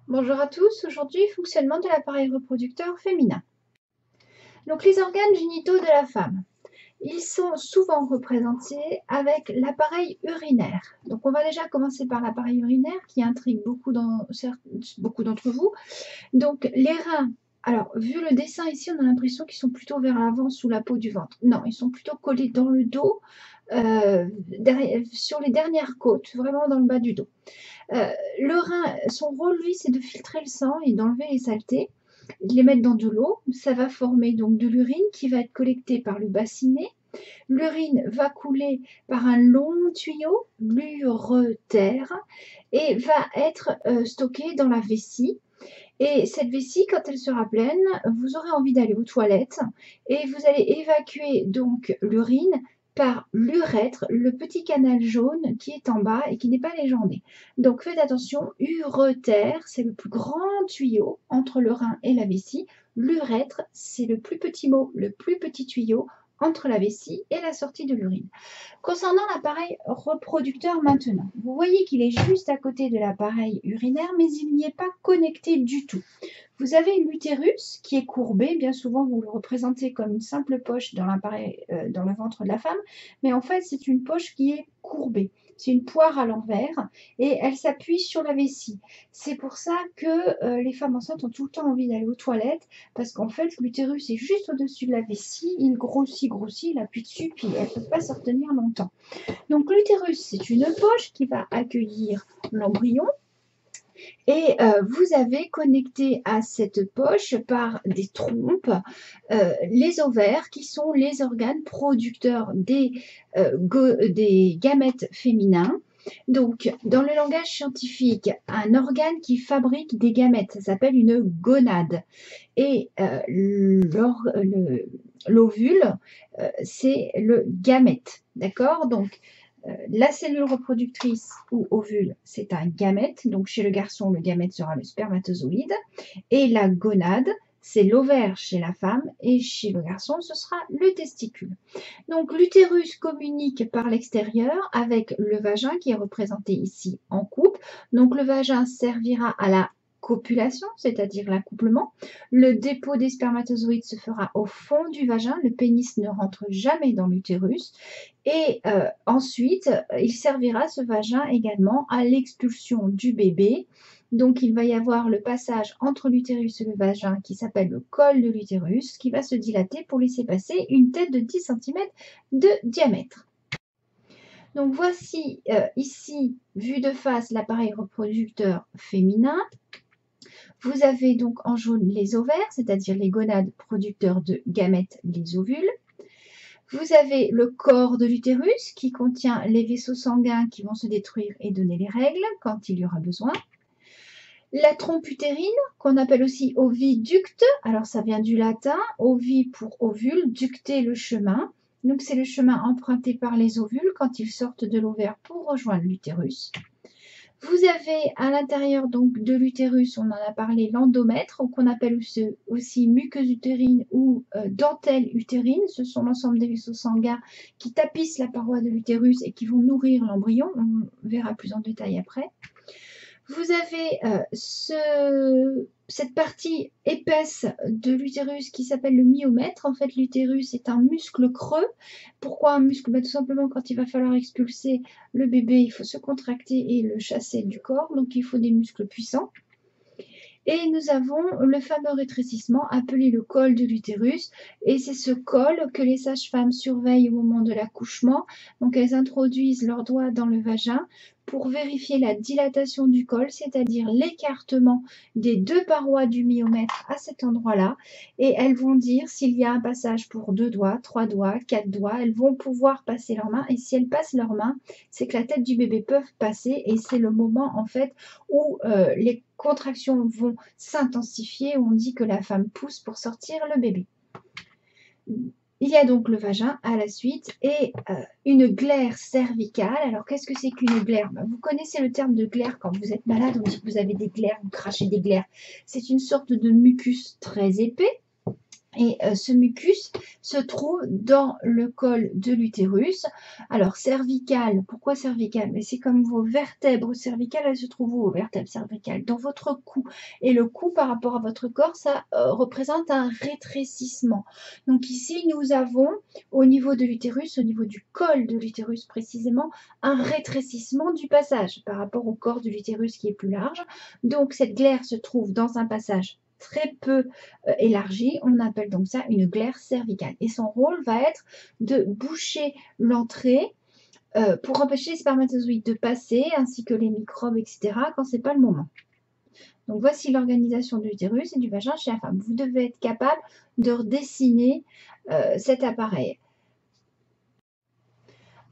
Bonjour à tous, aujourd'hui fonctionnement de l'appareil reproducteur féminin. Donc les organes génitaux de la femme, ils sont souvent représentés avec l'appareil urinaire. Donc on va déjà commencer par l'appareil urinaire qui intrigue beaucoup d'entre vous. Donc les reins, alors vu le dessin ici on a l'impression qu'ils sont plutôt vers l'avant sous la peau du ventre. Non, ils sont plutôt collés dans le dos, sur les dernières côtes, vraiment dans le bas du dos. Le rein, son rôle, lui, c'est de filtrer le sang et d'enlever les saletés, de les mettre dans de l'eau. Ça va former donc de l'urine qui va être collectée par le bassinet. L'urine va couler par un long tuyau, l'ureter, et va être stockée dans la vessie. Et cette vessie, quand elle sera pleine, vous aurez envie d'aller aux toilettes et vous allez évacuer donc l'urine par l'urètre, le petit canal jaune qui est en bas et qui n'est pas légendé. Donc faites attention, ureter, c'est le plus grand tuyau entre le rein et la vessie. L'urètre, c'est le plus petit mot, le plus petit tuyau entre la vessie et la sortie de l'urine. Concernant l'appareil reproducteur maintenant, vous voyez qu'il est juste à côté de l'appareil urinaire, mais il n'y est pas connecté du tout. Vous avez l'utérus qui est courbé, bien souvent vous le représentez comme une simple poche dans dans le ventre de la femme, mais en fait c'est une poche qui est courbée. C'est une poire à l'envers et elle s'appuie sur la vessie. C'est pour ça que les femmes enceintes ont tout le temps envie d'aller aux toilettes parce qu'en fait l'utérus est juste au-dessus de la vessie, il grossit, il appuie dessus puis elles ne peuvent pas se retenir longtemps. Donc l'utérus c'est une poche qui va accueillir l'embryon. Et vous avez connecté à cette poche par des trompes les ovaires qui sont les organes producteurs des gamètes féminins. Donc, dans le langage scientifique, un organe qui fabrique des gamètes, ça s'appelle une gonade. Et l'ovule, c'est le gamète. D'accord? Donc, la cellule reproductrice ou ovule, c'est un gamète. Donc, chez le garçon, le gamète sera le spermatozoïde. Et la gonade, c'est l'ovaire chez la femme. Et chez le garçon, ce sera le testicule. Donc, l'utérus communique par l'extérieur avec le vagin qui est représenté ici en coupe. Donc, le vagin servira à la copulation, c'est-à-dire l'accouplement. Le dépôt des spermatozoïdes se fera au fond du vagin. Le pénis ne rentre jamais dans l'utérus. Et ensuite, il servira ce vagin également à l'expulsion du bébé. Donc, il va y avoir le passage entre l'utérus et le vagin qui s'appelle le col de l'utérus qui va se dilater pour laisser passer une tête de 10 cm de diamètre. Donc, voici ici, vu de face, l'appareil reproducteur féminin. Vous avez donc en jaune les ovaires, c'est-à-dire les gonades producteurs de gamètes, les ovules. Vous avez le corps de l'utérus qui contient les vaisseaux sanguins qui vont se détruire et donner les règles quand il y aura besoin. La trompe utérine, qu'on appelle aussi oviducte, alors ça vient du latin, ovi pour ovule, ducter le chemin. Donc c'est le chemin emprunté par les ovules quand ils sortent de l'ovaire pour rejoindre l'utérus. Vous avez à l'intérieur donc de l'utérus, on en a parlé, l'endomètre, qu'on appelle aussi muqueuse utérine ou dentelle utérine. Ce sont l'ensemble des vaisseaux sanguins qui tapissent la paroi de l'utérus et qui vont nourrir l'embryon. On verra plus en détail après. Vous avez cette partie épaisse de l'utérus qui s'appelle le myomètre. En fait, l'utérus est un muscle creux. Pourquoi un muscle? Tout simplement, quand il va falloir expulser le bébé, il faut se contracter et le chasser du corps. Donc, il faut des muscles puissants. Et nous avons le fameux rétrécissement appelé le col de l'utérus. Et c'est ce col que les sages-femmes surveillent au moment de l'accouchement. Donc, elles introduisent leurs doigts dans le vagin pour vérifier la dilatation du col, c'est-à-dire l'écartement des deux parois du myomètre à cet endroit-là. Et elles vont dire s'il y a un passage pour 2 doigts, 3 doigts, 4 doigts, elles vont pouvoir passer leurs mains. Et si elles passent leurs mains, c'est que la tête du bébé peut passer et c'est le moment en fait où les contractions vont s'intensifier, où on dit que la femme pousse pour sortir le bébé. Il y a donc le vagin à la suite et une glaire cervicale. Alors, qu'est-ce que c'est qu'une glaire? Vous connaissez le terme de glaire quand vous êtes malade, on dit que vous avez des glaires, vous crachez des glaires. C'est une sorte de mucus très épais Et ce mucus se trouve dans le col de l'utérus. Alors, cervical, pourquoi cervical? Mais c'est comme vos vertèbres cervicales, elles se trouvent où, vos vertèbres cervicales? Dans votre cou. Et le cou, par rapport à votre corps, ça représente un rétrécissement. Donc ici, nous avons, au niveau de l'utérus, au niveau du col de l'utérus précisément, un rétrécissement du passage par rapport au corps de l'utérus qui est plus large. Donc, cette glaire se trouve dans un passage très peu élargie, on appelle donc ça une glaire cervicale. Et son rôle va être de boucher l'entrée pour empêcher les spermatozoïdes de passer, ainsi que les microbes, etc., quand ce n'est pas le moment. Donc voici l'organisation de l'utérus et du vagin chez la femme. Vous devez être capable de redessiner cet appareil.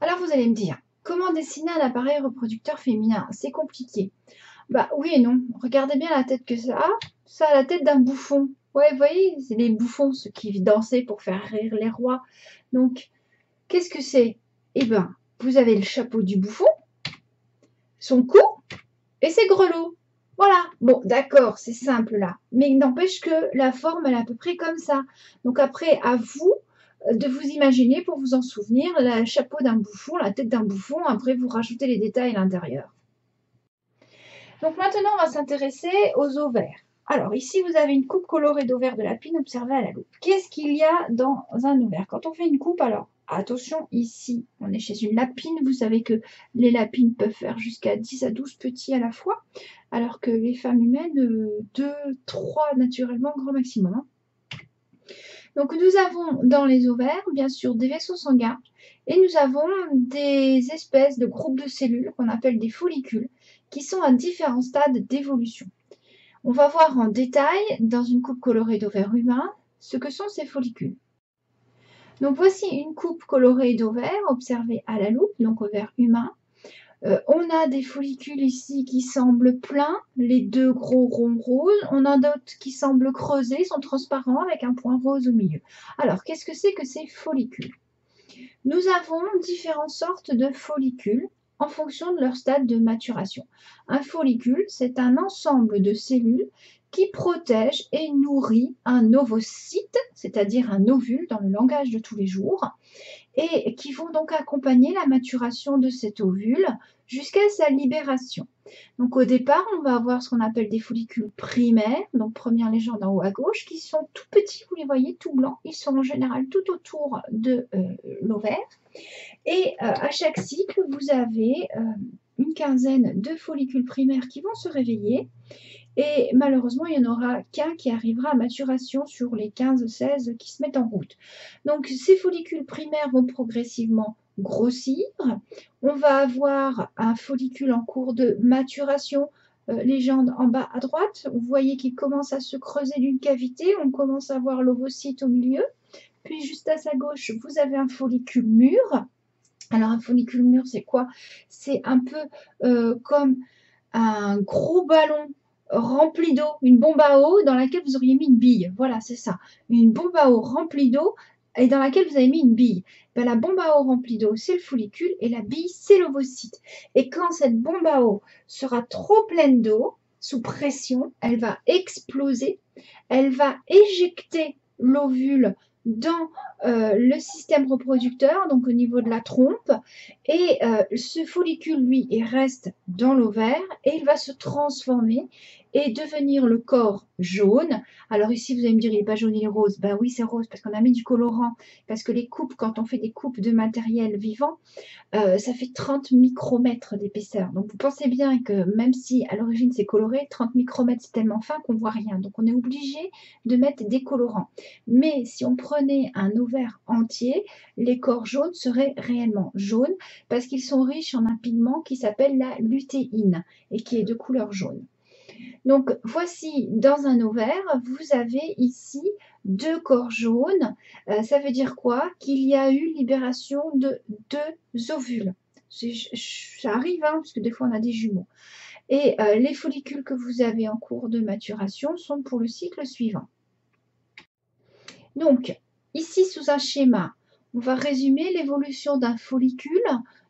Alors vous allez me dire, comment dessiner un appareil reproducteur féminin? C'est compliqué. Bah oui et non. Regardez bien la tête que ça a. Ça a la tête d'un bouffon. Ouais, vous voyez, c'est les bouffons, ceux qui dansaient pour faire rire les rois. Donc, qu'est-ce que c'est? Eh bien, vous avez le chapeau du bouffon, son cou et ses grelots. Voilà. Bon, d'accord, c'est simple là. Mais il n'empêche que la forme, elle est à peu près comme ça. Donc après, à vous de vous imaginer, pour vous en souvenir, le chapeau d'un bouffon, la tête d'un bouffon. Après, vous rajoutez les détails à l'intérieur. Donc maintenant, on va s'intéresser aux ovaires. Alors ici, vous avez une coupe colorée d'ovaires de lapine observée à la loupe. Qu'est-ce qu'il y a dans un ovaire? Quand on fait une coupe, alors attention, ici, on est chez une lapine. Vous savez que les lapines peuvent faire jusqu'à 10 à 12 petits à la fois, alors que les femmes humaines, 2, 3 naturellement, grand maximum. Hein. Donc nous avons dans les ovaires, bien sûr, des vaisseaux sanguins et nous avons des espèces de groupes de cellules qu'on appelle des follicules qui sont à différents stades d'évolution. On va voir en détail dans une coupe colorée d'ovaires humains ce que sont ces follicules. Donc voici une coupe colorée d'ovaires observée à la loupe, donc ovaires humains. On a des follicules ici qui semblent pleins, les deux gros ronds roses. On a d'autres qui semblent creusés, sont transparents avec un point rose au milieu. Alors, qu'est-ce que c'est que ces follicules? Nous avons différentes sortes de follicules en fonction de leur stade de maturation. Un follicule, c'est un ensemble de cellules qui protège et nourrit un ovocyte, c'est-à-dire un ovule dans le langage de tous les jours, et qui vont donc accompagner la maturation de cet ovule jusqu'à sa libération. Donc au départ, on va avoir ce qu'on appelle des follicules primaires, donc première légende en haut à gauche, qui sont tout petits, vous les voyez, tout blancs. Ils sont en général tout autour de l'ovaire. Et à chaque cycle, vous avez une quinzaine de follicules primaires qui vont se réveiller. Et malheureusement, il n'y en aura qu'un qui arrivera à maturation sur les 15-16 qui se mettent en route. Donc, ces follicules primaires vont progressivement grossir. On va avoir un follicule en cours de maturation, légende en bas à droite. Vous voyez qu'il commence à se creuser d'une cavité. On commence à voir l'ovocyte au milieu. Puis, juste à sa gauche, vous avez un follicule mûr. Alors, un follicule mûr, c'est quoi? C'est un peu comme un gros ballon rempli d'eau, une bombe à eau dans laquelle vous auriez mis une bille. Voilà, c'est ça. Une bombe à eau remplie d'eau et dans laquelle vous avez mis une bille. Ben, la bombe à eau remplie d'eau, c'est le follicule et la bille, c'est l'ovocyte. Et quand cette bombe à eau sera trop pleine d'eau, sous pression, elle va exploser, elle va éjecter l'ovule dans le système reproducteur, donc au niveau de la trompe, et ce follicule, lui, il reste dans l'ovaire et il va se transformer et devenir le corps jaune. Alors ici, vous allez me dire, il n'est pas jaune, il est rose. Ben oui, c'est rose parce qu'on a mis du colorant, parce que les coupes, quand on fait des coupes de matériel vivant, ça fait 30 micromètres d'épaisseur. Donc vous pensez bien que même si à l'origine c'est coloré, 30 micromètres c'est tellement fin qu'on ne voit rien. Donc on est obligé de mettre des colorants. Mais si on prenait un ovaire entier, les corps jaunes seraient réellement jaunes parce qu'ils sont riches en un pigment qui s'appelle la lutéine et qui est de couleur jaune. Donc voici dans un ovaire, vous avez ici 2 corps jaunes. Ça veut dire quoi? Qu'il y a eu libération de 2 ovules. Ça arrive, hein, parce que des fois on a des jumeaux. Et les follicules que vous avez en cours de maturation sont pour le cycle suivant. Donc ici sous un schéma, on va résumer l'évolution d'un follicule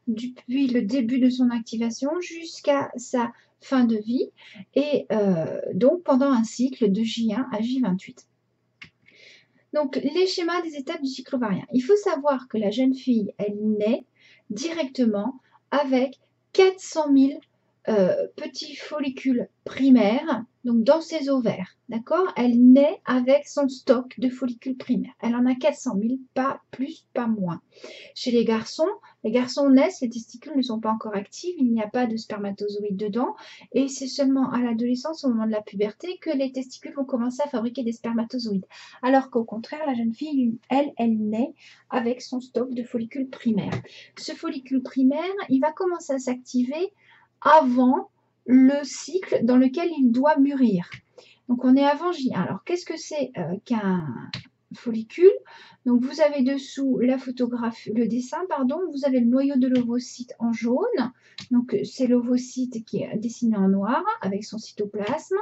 depuis le début de son activation jusqu'à sa fin de vie et donc pendant un cycle de J1 à J28. Donc, les schémas des étapes du cycle ovarien. Il faut savoir que la jeune fille, elle naît directement avec 400 000 petits follicules primaires, donc dans ses ovaires, d'accord? Elle naît avec son stock de follicules primaires. Elle en a 400 000, pas plus, pas moins. Chez les garçons naissent, les testicules ne sont pas encore actifs, il n'y a pas de spermatozoïdes dedans, et c'est seulement à l'adolescence, au moment de la puberté, que les testicules vont commencer à fabriquer des spermatozoïdes. Alors qu'au contraire, la jeune fille, elle naît avec son stock de follicules primaires. Ce follicule primaire, il va commencer à s'activer avant le cycle dans lequel il doit mûrir. Donc on est avant J1. Alors qu'est-ce que c'est qu'un follicule? Donc vous avez dessous la photographie, le dessin, pardon, vous avez le noyau de l'ovocyte en jaune. Donc c'est l'ovocyte qui est dessiné en noir avec son cytoplasme.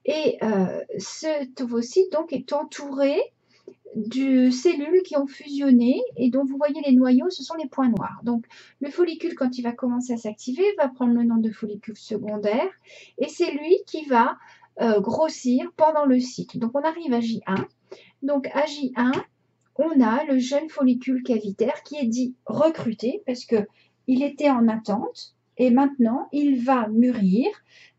Et cet ovocyte donc est entouré de cellules qui ont fusionné et dont vous voyez les noyaux, ce sont les points noirs. Donc le follicule, quand il va commencer à s'activer, va prendre le nom de follicule secondaire et c'est lui qui va grossir pendant le cycle. Donc on arrive à J1. Donc à J1, on a le jeune follicule cavitaire qui est dit recruté parce qu'il était en attente et maintenant il va mûrir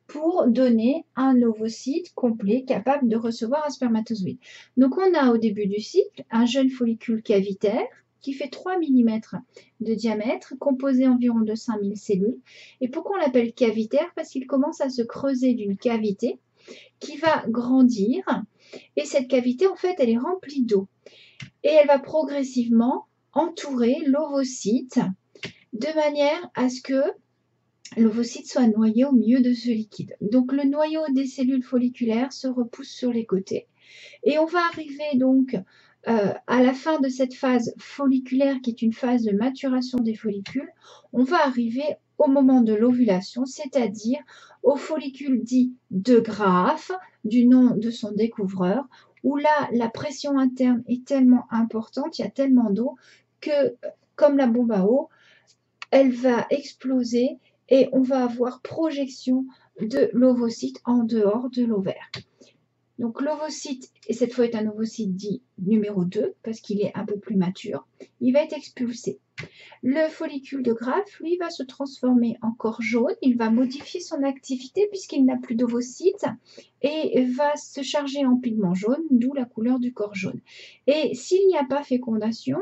pour donner un ovocyte complet capable de recevoir un spermatozoïde. Donc on a au début du cycle un jeune follicule cavitaire qui fait 3 mm de diamètre, composé environ de 5000 cellules. Et pourquoi on l'appelle cavitaire? Parce qu'il commence à se creuser d'une cavité qui va grandir. Et cette cavité, en fait, elle est remplie d'eau. Et elle va progressivement entourer l'ovocyte de manière à ce que l'ovocyte soit noyé au milieu de ce liquide. Donc le noyau des cellules folliculaires se repousse sur les côtés. Et on va arriver donc à la fin de cette phase folliculaire qui est une phase de maturation des follicules. On va arriver au moment de l'ovulation, c'est-à-dire au follicule dit de Graaff, du nom de son découvreur, où là, la pression interne est tellement importante, il y a tellement d'eau que, comme la bombe à eau, elle va exploser et on va avoir projection de l'ovocyte en dehors de l'ovaire. Donc l'ovocyte, et cette fois est un ovocyte dit numéro 2, parce qu'il est un peu plus mature, il va être expulsé. Le follicule de Graaff, lui, va se transformer en corps jaune, il va modifier son activité puisqu'il n'a plus d'ovocytes et va se charger en pigment jaune, d'où la couleur du corps jaune. Et s'il n'y a pas fécondation,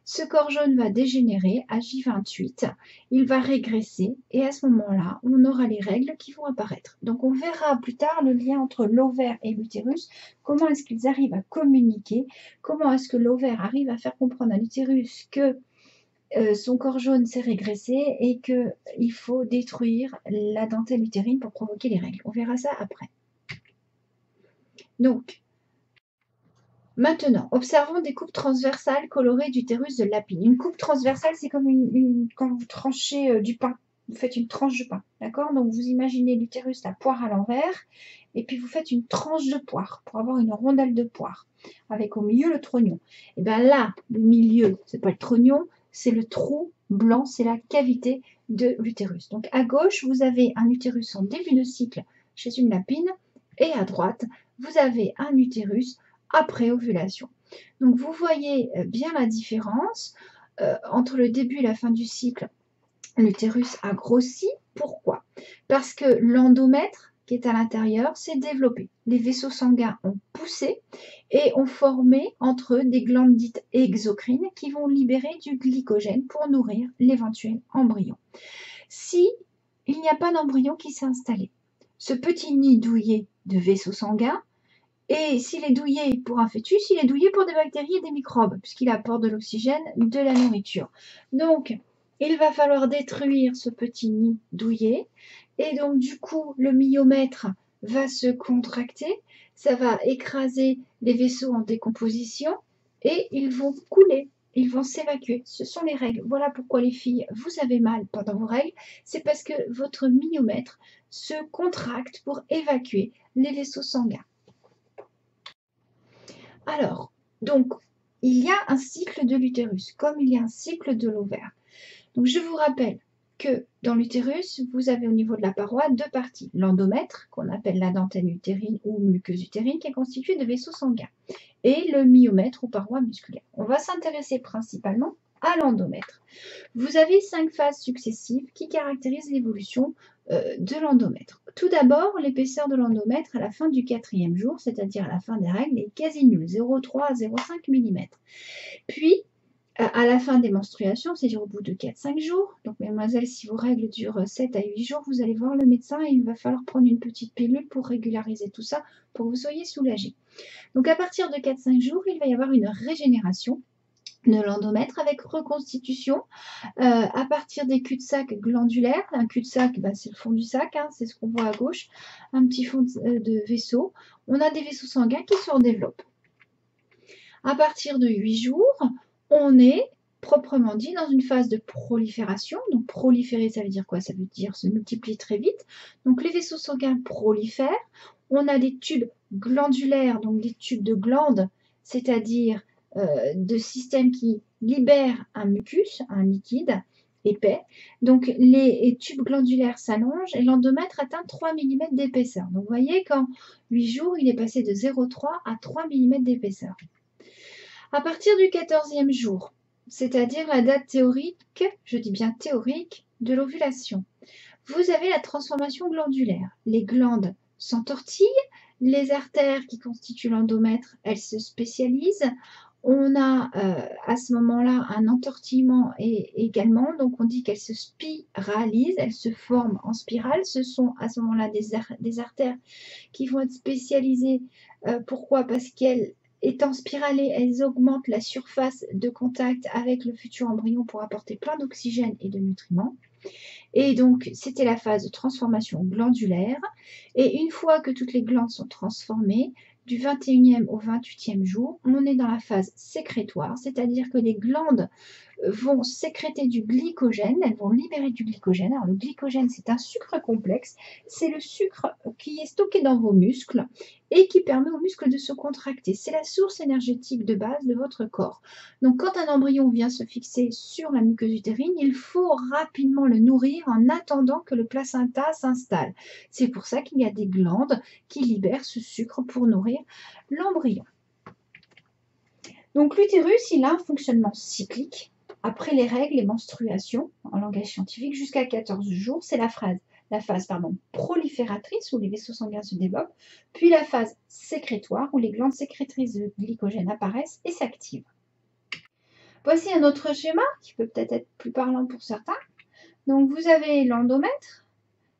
ce corps jaune va dégénérer à J28, il va régresser et à ce moment-là, on aura les règles qui vont apparaître. Donc on verra plus tard le lien entre l'ovaire et l'utérus, comment est-ce qu'ils arrivent à communiquer, comment est-ce que l'ovaire arrive à faire comprendre à l'utérus que son corps jaune s'est régressé et qu'il faut détruire la dentelle utérine pour provoquer les règles. On verra ça après. Donc, maintenant, observons des coupes transversales colorées d'utérus de Lapine. Une coupe transversale, c'est comme quand vous tranchez du pain. Vous faites une tranche de pain, d'accord? Donc, vous imaginez l'utérus, la poire à l'envers, et puis vous faites une tranche de poire pour avoir une rondelle de poire, avec au milieu le trognon. Et bien là, le milieu, c'est pas le trognon, c'est le trou blanc, c'est la cavité de l'utérus. Donc, à gauche, vous avez un utérus en début de cycle chez une lapine, et à droite, vous avez un utérus après ovulation. Donc vous voyez bien la différence entre le début et la fin du cycle. L'utérus a grossi. Pourquoi? Parce que l'endomètre qui est à l'intérieur s'est développé. Les vaisseaux sanguins ont poussé et ont formé entre eux des glandes dites exocrines qui vont libérer du glycogène pour nourrir l'éventuel embryon. Si il n'y a pas d'embryon qui s'est installé, ce petit nid douillet de vaisseaux sanguins, et s'il est douillé pour un fœtus, il est douillé pour des bactéries et des microbes, puisqu'il apporte de l'oxygène, de la nourriture. Donc, il va falloir détruire ce petit nid douillé. Et donc, du coup, le myomètre va se contracter. Ça va écraser les vaisseaux en décomposition et ils vont couler. Ils vont s'évacuer. Ce sont les règles. Voilà pourquoi les filles, vous avez mal pendant vos règles. C'est parce que votre myomètre se contracte pour évacuer les vaisseaux sanguins. Alors, donc, il y a un cycle de l'utérus, comme il y a un cycle de l'ovaire. Donc, je vous rappelle que dans l'utérus, vous avez au niveau de la paroi deux parties. L'endomètre, qu'on appelle la dentelle utérine ou muqueuse utérine, qui est constituée de vaisseaux sanguins, et le myomètre ou paroi musculaire. On va s'intéresser principalement à l'endomètre. Vous avez 5 phases successives qui caractérisent l'évolution de l'endomètre. Tout d'abord, l'épaisseur de l'endomètre à la fin du 4e jour, c'est-à-dire à la fin des règles, est quasi nulle, 0,3 à 0,5 mm. Puis, à la fin des menstruations, c'est-à-dire au bout de 4-5 jours, donc mesdemoiselles, si vos règles durent 7 à 8 jours, vous allez voir le médecin et il va falloir prendre une petite pilule pour régulariser tout ça, pour que vous soyez soulagés. Donc à partir de 4-5 jours, il va y avoir une régénération de l'endomètre avec reconstitution à partir des cul-de-sac glandulaires. Un cul-de-sac, c'est le fond du sac, hein, c'est ce qu'on voit à gauche, un petit fond de vaisseau. On a des vaisseaux sanguins qui se redéveloppent. À partir de 8 jours, on est proprement dit dans une phase de prolifération. Donc proliférer, ça veut dire quoi? Ça veut dire se multiplier très vite. Donc les vaisseaux sanguins prolifèrent. On a des tubes glandulaires, donc des tubes de glandes, c'est-à-dire de systèmes qui libèrent un mucus, un liquide épais. Donc les tubes glandulaires s'allongent et l'endomètre atteint 3 mm d'épaisseur. Donc vous voyez qu'en 8 jours, il est passé de 0,3 à 3 mm d'épaisseur. À partir du 14e jour, c'est-à-dire la date théorique, je dis bien théorique, de l'ovulation, vous avez la transformation glandulaire. Les glandes s'entortillent, les artères qui constituent l'endomètre, elles se spécialisent. On a à ce moment-là un entortillement également, donc on dit qu'elles se spiralisent, elles se forment en spirale. Ce sont à ce moment-là des artères qui vont être spécialisées. Pourquoi? Parce qu'elles étant spiralées, elles augmentent la surface de contact avec le futur embryon pour apporter plein d'oxygène et de nutriments. Et donc, c'était la phase de transformation glandulaire. Et une fois que toutes les glandes sont transformées, du 21e au 28e jour, on est dans la phase sécrétoire, c'est-à-dire que les glandes vont sécréter du glycogène, elles vont libérer du glycogène. Alors le glycogène, c'est un sucre complexe, c'est le sucre qui est stocké dans vos muscles et qui permet aux muscles de se contracter. C'est la source énergétique de base de votre corps. Donc quand un embryon vient se fixer sur la muqueuse utérine, il faut rapidement le nourrir en attendant que le placenta s'installe. C'est pour ça qu'il y a des glandes qui libèrent ce sucre pour nourrir l'embryon. Donc l'utérus, il a un fonctionnement cyclique. Après les règles, les menstruations, en langage scientifique, jusqu'à 14 jours, c'est la phase prolifératrice où les vaisseaux sanguins se développent, puis la phase sécrétoire où les glandes sécrétrices de glycogène apparaissent et s'activent. Voici un autre schéma qui peut peut-être être plus parlant pour certains. Donc vous avez l'endomètre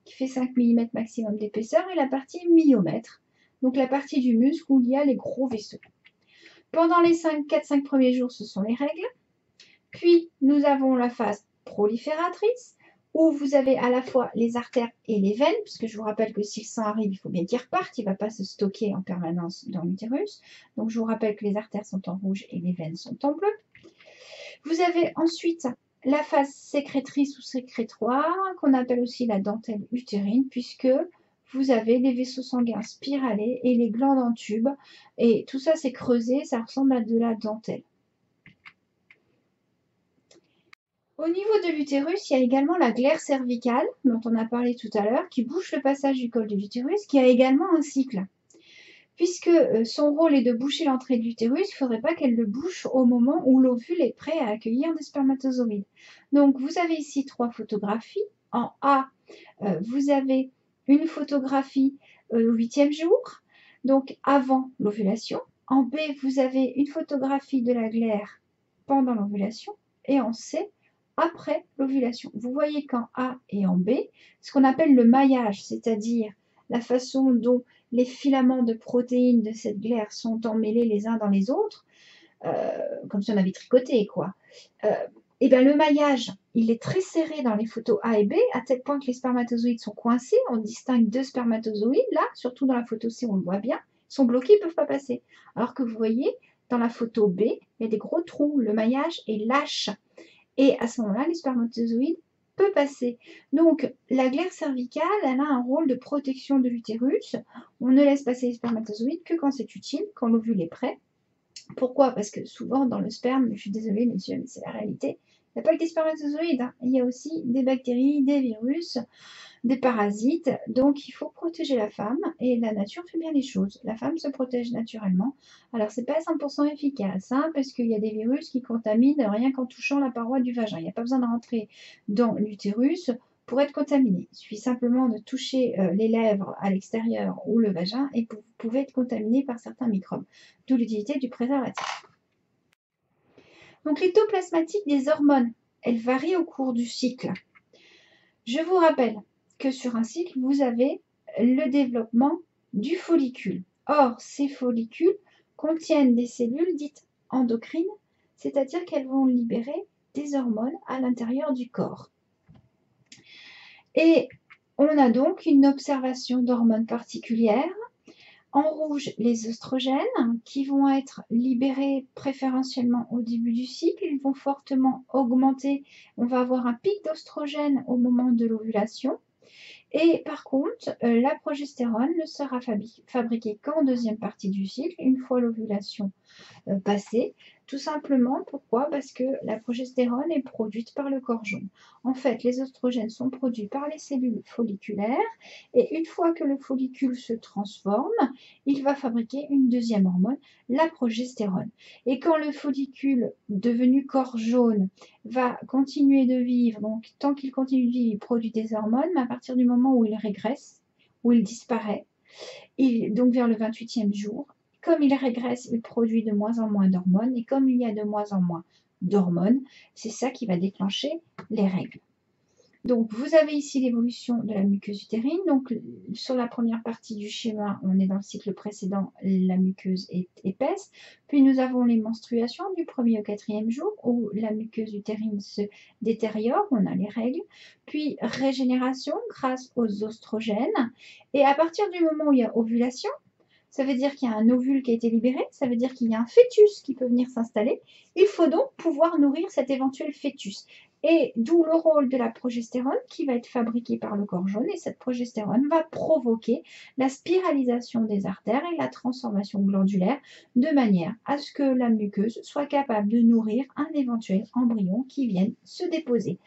qui fait 5 mm maximum d'épaisseur et la partie myomètre, donc la partie du muscle où il y a les gros vaisseaux. Pendant les 4-5 premiers jours, ce sont les règles. Puis, nous avons la phase prolifératrice, où vous avez à la fois les artères et les veines, puisque je vous rappelle que si le sang arrive, il faut bien qu'il reparte, il ne va pas se stocker en permanence dans l'utérus. Donc, je vous rappelle que les artères sont en rouge et les veines sont en bleu. Vous avez ensuite la phase sécrétrice ou sécrétoire, qu'on appelle aussi la dentelle utérine, puisque vous avez les vaisseaux sanguins spiralés et les glandes en tube. Et tout ça, c'est creusé, ça ressemble à de la dentelle. Au niveau de l'utérus, il y a également la glaire cervicale, dont on a parlé tout à l'heure, qui bouche le passage du col de l'utérus, qui a également un cycle. Puisque son rôle est de boucher l'entrée de l'utérus, il ne faudrait pas qu'elle le bouche au moment où l'ovule est prêt à accueillir des spermatozoïdes. Donc, vous avez ici 3 photographies. En A, vous avez une photographie au 8e jour, donc avant l'ovulation. En B, vous avez une photographie de la glaire pendant l'ovulation. Et en C, après l'ovulation. Vous voyez qu'en A et en B, ce qu'on appelle le maillage, c'est-à-dire la façon dont les filaments de protéines de cette glaire sont emmêlés les uns dans les autres, comme si on avait tricoté, quoi. Et bien le maillage, il est très serré dans les photos A et B, à tel point que les spermatozoïdes sont coincés. On distingue 2 spermatozoïdes, là, surtout dans la photo C, on le voit bien, ils sont bloqués, ils ne peuvent pas passer. Alors que vous voyez, dans la photo B, il y a des gros trous, le maillage est lâche. Et à ce moment-là, les spermatozoïdes peuvent passer. Donc, la glaire cervicale, elle a un rôle de protection de l'utérus. On ne laisse passer les spermatozoïdes que quand c'est utile, quand l'ovule est prêt. Pourquoi? Parce que souvent, dans le sperme, je suis désolée, messieurs, mais c'est la réalité, Il n'y a pas que des spermatozoïdes, hein. Il y a aussi des bactéries, des virus, des parasites. Donc, il faut protéger la femme et la nature fait bien les choses. La femme se protège naturellement. Alors, c'est pas 100% efficace, hein, parce qu'il y a des virus qui contaminent rien qu'en touchant la paroi du vagin. Il n'y a pas besoin de rentrer dans l'utérus pour être contaminé. Il suffit simplement de toucher les lèvres à l'extérieur ou le vagin et vous pouvez être contaminé par certains microbes. D'où l'utilité du préservatif. Donc, les taux plasmatiques des hormones, elles varient au cours du cycle. Je vous rappelle que sur un cycle, vous avez le développement du follicule. Or, ces follicules contiennent des cellules dites endocrines, c'est-à-dire qu'elles vont libérer des hormones à l'intérieur du corps. Et on a donc une observation d'hormones particulières. En rouge, les oestrogènes qui vont être libérés préférentiellement au début du cycle. Ils vont fortement augmenter. On va avoir un pic d'oestrogène au moment de l'ovulation. Et par contre, la progestérone ne sera fabriquée qu'en deuxième partie du cycle, une fois l'ovulation passée. Tout simplement, pourquoi? Parce que la progestérone est produite par le corps jaune. En fait, les oestrogènes sont produits par les cellules folliculaires et une fois que le follicule se transforme, il va fabriquer une deuxième hormone, la progestérone. Et quand le follicule devenu corps jaune va continuer de vivre, donc tant qu'il continue de vivre, il produit des hormones, mais à partir du moment où il régresse, où il disparaît, donc vers le 28e jour, comme il régresse, il produit de moins en moins d'hormones. Et comme il y a de moins en moins d'hormones, c'est ça qui va déclencher les règles. Donc, vous avez ici l'évolution de la muqueuse utérine. Donc, sur la première partie du schéma, on est dans le cycle précédent, la muqueuse est épaisse. Puis, nous avons les menstruations du 1er au 4e jour, où la muqueuse utérine se détériore, on a les règles. Puis, régénération grâce aux oestrogènes. Et à partir du moment où il y a ovulation, ça veut dire qu'il y a un ovule qui a été libéré, ça veut dire qu'il y a un fœtus qui peut venir s'installer. Il faut donc pouvoir nourrir cet éventuel fœtus. Et d'où le rôle de la progestérone qui va être fabriquée par le corps jaune. Et cette progestérone va provoquer la spiralisation des artères et la transformation glandulaire de manière à ce que la muqueuse soit capable de nourrir un éventuel embryon qui vienne se déposer.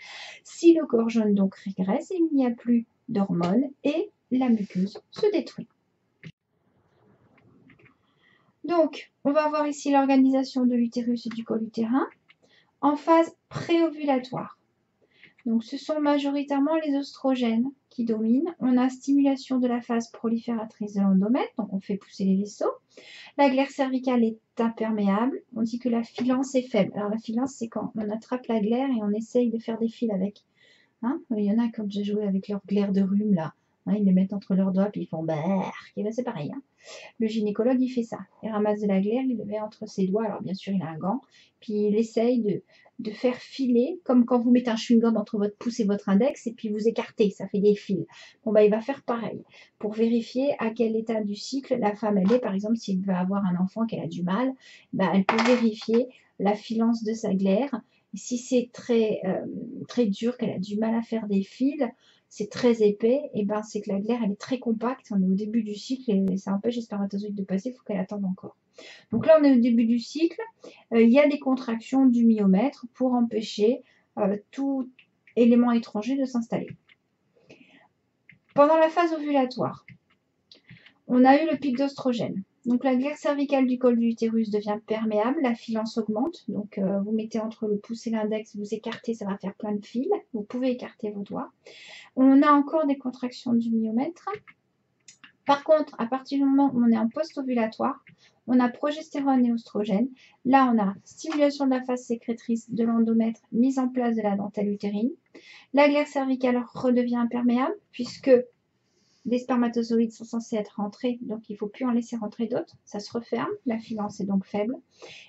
Si le corps jaune donc régresse, il n'y a plus d'hormones et la muqueuse se détruit. Donc, on va voir ici l'organisation de l'utérus et du col utérin en phase préovulatoire. Donc, ce sont majoritairement les oestrogènes qui dominent. On a stimulation de la phase prolifératrice de l'endomètre, donc on fait pousser les vaisseaux. La glaire cervicale est imperméable. On dit que la filance est faible. Alors, la filance, c'est quand on attrape la glaire et on essaye de faire des fils avec. Hein, il y en a quand j'ai joué avec leur glaire de rhume, là. Hein, ils les mettent entre leurs doigts, puis ils font barre. Et bien, c'est pareil. Hein. Le gynécologue, il fait ça. Il ramasse de la glaire, il le met entre ses doigts. Alors, bien sûr, il a un gant. Puis, il essaye de faire filer, comme quand vous mettez un chewing-gum entre votre pouce et votre index, et puis vous écartez, ça fait des fils. Bon, bah, il va faire pareil pour vérifier à quel état du cycle la femme elle est. Par exemple, si elle veut avoir un enfant, qu'elle a du mal, bah, elle peut vérifier la filance de sa glaire. Et si c'est très, très dur, qu'elle a du mal à faire des fils, c'est très épais, et ben c'est que la glaire elle est très compacte, on est au début du cycle et ça empêche les spermatozoïdes de passer, il faut qu'elle attende encore. Donc là on est au début du cycle, il y a des contractions du myomètre pour empêcher tout élément étranger de s'installer. Pendant la phase ovulatoire, on a eu le pic d'oestrogène. Donc la glaire cervicale du col de l'utérus devient perméable, la filance augmente. Donc vous mettez entre le pouce et l'index, vous écartez, ça va faire plein de fils. Vous pouvez écarter vos doigts. On a encore des contractions du myomètre. Par contre, à partir du moment où on est en post-ovulatoire, on a progestérone et oestrogène. Là, on a stimulation de la phase sécrétrice de l'endomètre, mise en place de la dentelle utérine. La glaire cervicale redevient imperméable puisque les spermatozoïdes sont censés être rentrés, donc il ne faut plus en laisser rentrer d'autres. Ça se referme, la filance est donc faible.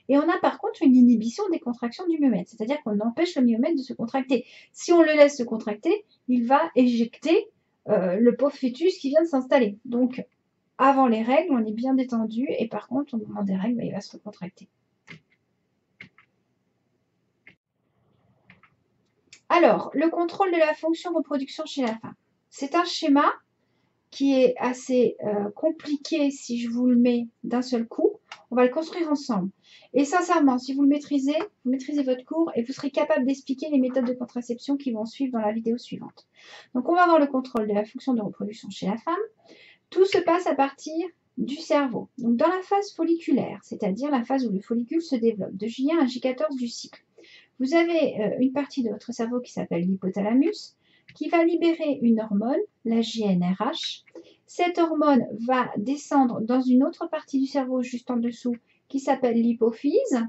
Et on a par contre une inhibition des contractions du myomètre, c'est-à-dire qu'on empêche le myomètre de se contracter. Si on le laisse se contracter, il va éjecter le pauvre fœtus qui vient de s'installer. Donc, avant les règles, on est bien détendu, et par contre, au moment des règles, il va se contracter. Alors, le contrôle de la fonction reproduction chez la femme. C'est un schéma qui est assez compliqué si je vous le mets d'un seul coup. On va le construire ensemble. Et sincèrement, si vous le maîtrisez, vous maîtrisez votre cours et vous serez capable d'expliquer les méthodes de contraception qui vont suivre dans la vidéo suivante. Donc, on va voir le contrôle de la fonction de reproduction chez la femme. Tout se passe à partir du cerveau. Donc, dans la phase folliculaire, c'est-à-dire la phase où le follicule se développe, de J1 à J14 du cycle, vous avez une partie de votre cerveau qui s'appelle l'hypothalamus, qui va libérer une hormone, la GnRH. Cette hormone va descendre dans une autre partie du cerveau juste en dessous qui s'appelle l'hypophyse.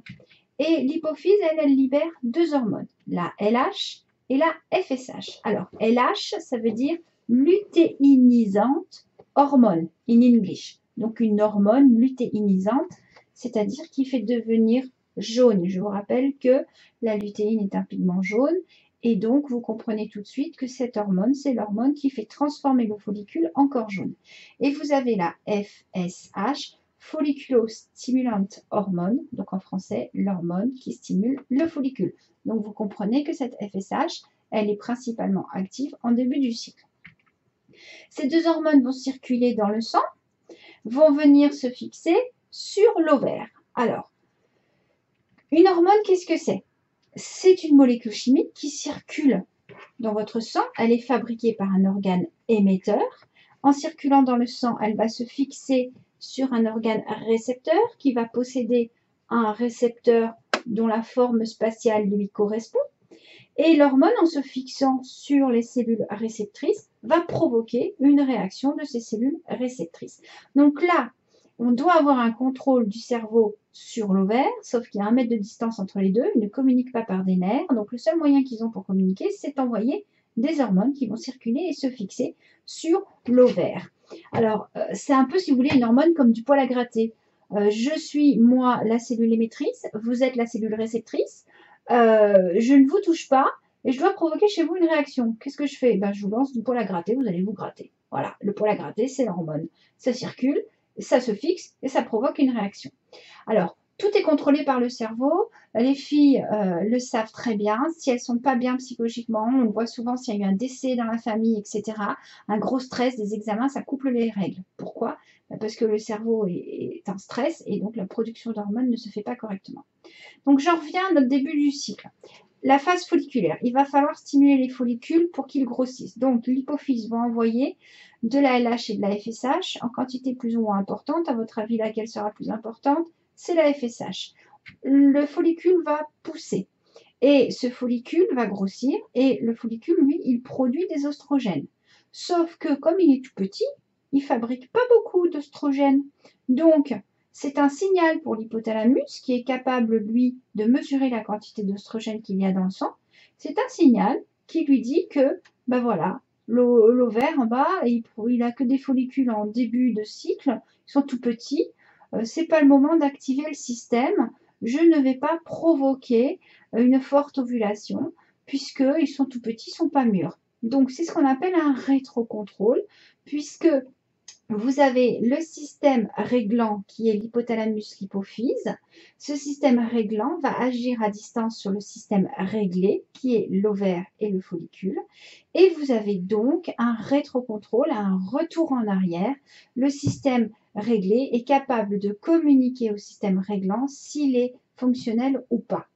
Et l'hypophyse, elle libère deux hormones, la LH et la FSH. Alors, LH, ça veut dire lutéinisante hormone, in English. Donc, une hormone lutéinisante, c'est-à-dire qui fait devenir jaune. Je vous rappelle que la lutéine est un pigment jaune. Et donc, vous comprenez tout de suite que cette hormone, c'est l'hormone qui fait transformer le follicule en corps jaune. Et vous avez la FSH, folliculostimulant hormone, donc en français, l'hormone qui stimule le follicule. Donc, vous comprenez que cette FSH, elle est principalement active en début du cycle. Ces deux hormones vont circuler dans le sang, vont venir se fixer sur l'ovaire. Alors, une hormone, qu'est-ce que c'est? C'est une molécule chimique qui circule dans votre sang. Elle est fabriquée par un organe émetteur. En circulant dans le sang, elle va se fixer sur un organe récepteur qui va posséder un récepteur dont la forme spatiale lui correspond. Et l'hormone, en se fixant sur les cellules réceptrices, va provoquer une réaction de ces cellules réceptrices. Donc là, on doit avoir un contrôle du cerveau sur l'ovaire, sauf qu'il y a 1 mètre de distance entre les deux, ils ne communiquent pas par des nerfs, donc le seul moyen qu'ils ont pour communiquer, c'est d'envoyer des hormones qui vont circuler et se fixer sur l'ovaire. Alors, c'est un peu, si vous voulez, une hormone comme du poil à gratter. Je suis, moi, la cellule émettrice, vous êtes la cellule réceptrice, je ne vous touche pas, et je dois provoquer chez vous une réaction. Qu'est-ce que je fais? Je vous lance du poil à gratter, vous allez vous gratter. Voilà, le poil à gratter, c'est l'hormone. Ça circule, ça se fixe et ça provoque une réaction. Alors, tout est contrôlé par le cerveau. Les filles le savent très bien. Si elles ne sont pas bien psychologiquement, on le voit souvent s'il y a eu un décès dans la famille, etc. Un gros stress, des examens, ça couple les règles. Pourquoi? Parce que le cerveau est en stress et donc la production d'hormones ne se fait pas correctement. Donc, j'en reviens à notre début du cycle. La phase folliculaire, il va falloir stimuler les follicules pour qu'ils grossissent. Donc, l'hypophyse va envoyer de la LH et de la FSH en quantité plus ou moins importante. À votre avis, laquelle sera plus importante? C'est la FSH. Le follicule va pousser et ce follicule va grossir et le follicule, lui, il produit des oestrogènes. Sauf que comme il est tout petit, il ne fabrique pas beaucoup d'oestrogènes. Donc, c'est un signal pour l'hypothalamus qui est capable, lui, de mesurer la quantité d'oestrogène qu'il y a dans le sang. C'est un signal qui lui dit que, voilà, l'ovaire en bas, il n'a que des follicules en début de cycle, ils sont tout petits, ce n'est pas le moment d'activer le système, je ne vais pas provoquer une forte ovulation puisqu'ils sont tout petits, ils ne sont pas mûrs. Donc, c'est ce qu'on appelle un rétrocontrôle puisque vous avez le système réglant qui est l'hypothalamus-l'hypophyse. Ce système réglant va agir à distance sur le système réglé qui est l'ovaire et le follicule. Et vous avez donc un rétrocontrôle, un retour en arrière. Le système réglé est capable de communiquer au système réglant s'il est fonctionnel ou pas.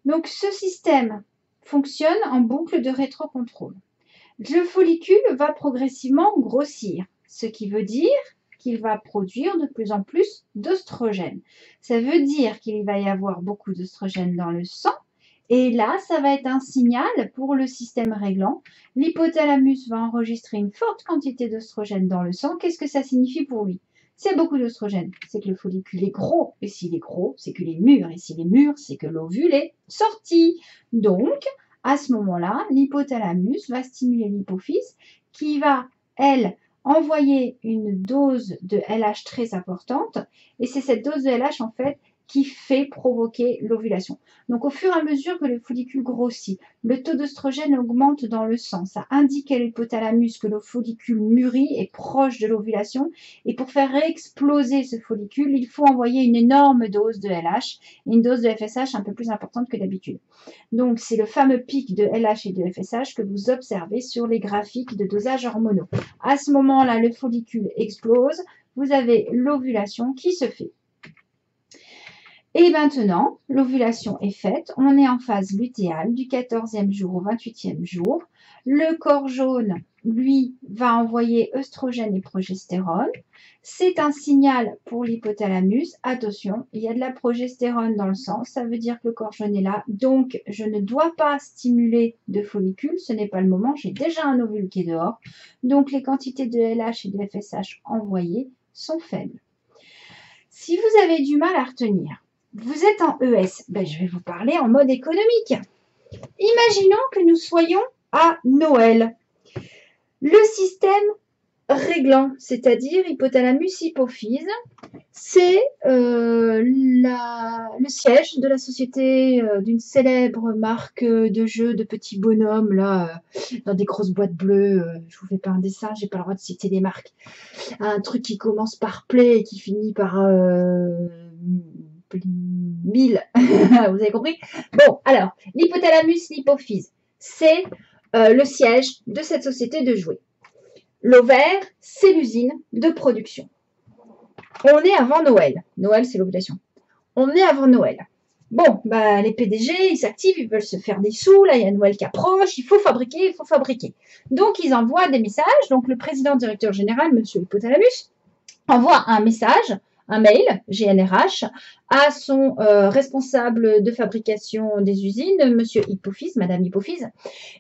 Donc ce système fonctionne en boucle de rétrocontrôle. Le follicule va progressivement grossir, ce qui veut dire qu'il va produire de plus en plus d'oestrogènes. Ça veut dire qu'il va y avoir beaucoup d'oestrogènes dans le sang et là, ça va être un signal pour le système réglant. L'hypothalamus va enregistrer une forte quantité d'oestrogènes dans le sang. Qu'est-ce que ça signifie pour lui? C'est beaucoup d'oestrogènes, c'est que le follicule est gros, et s'il est gros, c'est qu'il est mûr, et s'il est mûr, c'est que l'ovule est sorti. Donc, à ce moment-là, l'hypothalamus va stimuler l'hypophyse qui va, elle, envoyer une dose de LH très importante. Et c'est cette dose de LH, en fait, qui fait provoquer l'ovulation. Donc, au fur et à mesure que le follicule grossit, le taux d'œstrogène augmente dans le sang. Ça indique à l'hypothalamus que le follicule mûrit, est proche de l'ovulation. Et pour faire exploser ce follicule, il faut envoyer une énorme dose de LH et une dose de FSH un peu plus importante que d'habitude. Donc, c'est le fameux pic de LH et de FSH que vous observez sur les graphiques de dosage hormonaux. À ce moment-là, le follicule explose, vous avez l'ovulation qui se fait. Et maintenant, l'ovulation est faite. On est en phase lutéale du 14e jour au 28e jour. Le corps jaune, lui, va envoyer œstrogène et progestérone. C'est un signal pour l'hypothalamus. Attention, il y a de la progestérone dans le sang. Ça veut dire que le corps jaune est là. Donc, je ne dois pas stimuler de follicules. Ce n'est pas le moment. J'ai déjà un ovule qui est dehors. Donc, les quantités de LH et de FSH envoyées sont faibles. Si vous avez du mal à retenir, vous êtes en ES, ben, je vais vous parler en mode économique. Imaginons que nous soyons à Noël. Le système réglant, c'est-à-dire hypothalamus-hypophyse, c'est le siège de la société d'une célèbre marque de jeux de petits bonhommes, là, dans des grosses boîtes bleues. Je vous fais pas un dessin, j'ai pas le droit de citer des marques. Un truc qui commence par Play et qui finit par 1000. Vous avez compris? Bon, alors, l'hypothalamus, l'hypophyse, c'est le siège de cette société de jouets. L'ovaire, c'est l'usine de production. On est avant Noël. Noël, c'est l'ovulation. On est avant Noël. Bon, bah, les PDG, ils s'activent, ils veulent se faire des sous. Là, il y a Noël qui approche. Il faut fabriquer, il faut fabriquer. Donc, ils envoient des messages. Donc, le président directeur général, monsieur Hypothalamus, envoie un message, un mail, GNRH, à son responsable de fabrication des usines, monsieur Hypophyse, madame Hypophyse,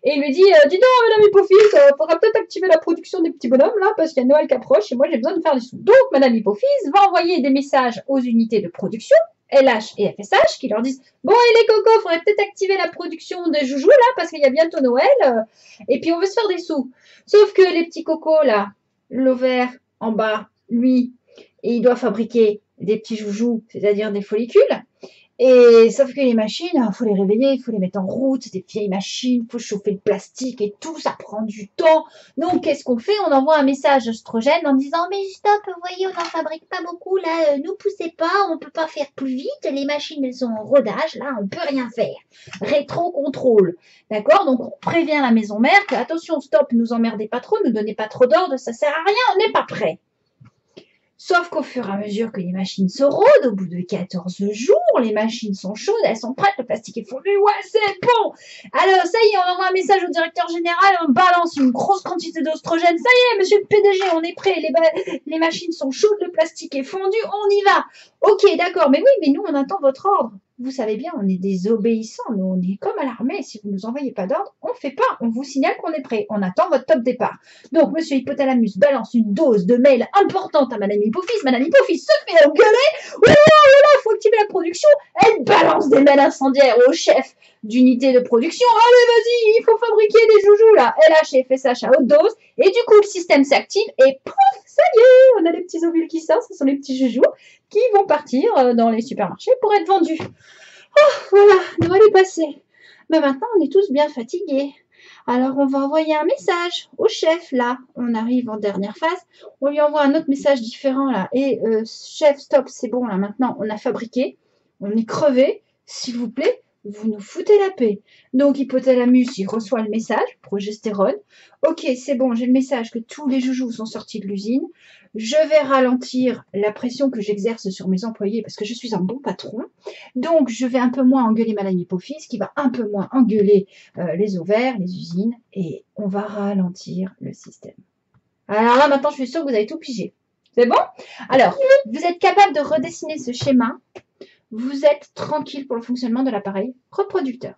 et il lui dit, dis donc, madame Hypophyse, il faudra peut-être activer la production des petits bonhommes, là, parce qu'il y a Noël qui approche, et moi, j'ai besoin de faire des sous. Donc, madame Hypophyse va envoyer des messages aux unités de production, LH et FSH, qui leur disent, bon, et les cocos, il faudrait peut-être activer la production des joujoux, là, parce qu'il y a bientôt Noël, et puis on veut se faire des sous. Sauf que les petits cocos, là, l'ovaire, en bas, lui, et il doit fabriquer des petits joujoux, c'est-à-dire des follicules. Et sauf que les machines, il faut les réveiller, il faut les mettre en route, c'est des vieilles machines, il faut chauffer le plastique et tout, ça prend du temps. Donc, qu'est-ce qu'on fait? On envoie un message oestrogène en disant « Mais stop, vous voyez, on n'en fabrique pas beaucoup, là, nous poussez pas, on peut pas faire plus vite, les machines, elles sont en rodage, là, on peut rien faire. Rétro-contrôle. » D'accord? Donc, on prévient la maison mère que « Attention, stop, nous emmerdez pas trop, nous donnez pas trop d'ordre, ça sert à rien, on n'est pas prêt. » Sauf qu'au fur et à mesure que les machines se rodent, au bout de 14 jours, les machines sont chaudes, elles sont prêtes, le plastique est fondu, ouais, c'est bon. Alors, ça y est, on envoie un message au directeur général, on balance une grosse quantité d'oestrogène. Ça y est, monsieur le PDG, on est prêt, les machines sont chaudes, le plastique est fondu, on y va. Ok, d'accord, mais oui, mais nous, on attend votre ordre. Vous savez bien, on est des obéissants, nous, on est comme à l'armée. Si vous ne nous envoyez pas d'ordre, on ne fait pas. On vous signale qu'on est prêt. On attend votre top départ. Donc, monsieur Hypothalamus balance une dose de mail importante à madame Hypophyse. Madame Hypophyse se fait engueuler. Oh là, il faut activer la production. Elle balance des mails incendiaires au chef d'unité de production. Allez, vas-y, il faut fabriquer des joujoux, là. LH et FSH à haute dose. Et du coup, le système s'active et pouf, ça y est, on a les petits ovules qui sortent. Ce sont les petits joujoux qui vont partir dans les supermarchés pour être vendus. Oh, voilà, Noël est passé. Mais maintenant, on est tous bien fatigués. Alors, on va envoyer un message au chef, là. On arrive en dernière phase. On lui envoie un autre message différent, là. Et chef, stop, c'est bon, là, maintenant, on a fabriqué. On est crevé. S'il vous plaît, vous nous foutez la paix. Donc, Hypothalamus, il reçoit le message, progestérone. Ok, c'est bon, j'ai le message que tous les joujoux sont sortis de l'usine. Je vais ralentir la pression que j'exerce sur mes employés parce que je suis un bon patron. Donc, je vais un peu moins engueuler madame Hypophyse, qui va un peu moins engueuler les ovaires, les usines, et on va ralentir le système. Alors là, maintenant, je suis sûre que vous avez tout pigé. C'est bon? Alors, vous êtes capable de redessiner ce schéma. Vous êtes tranquille pour le fonctionnement de l'appareil reproducteur.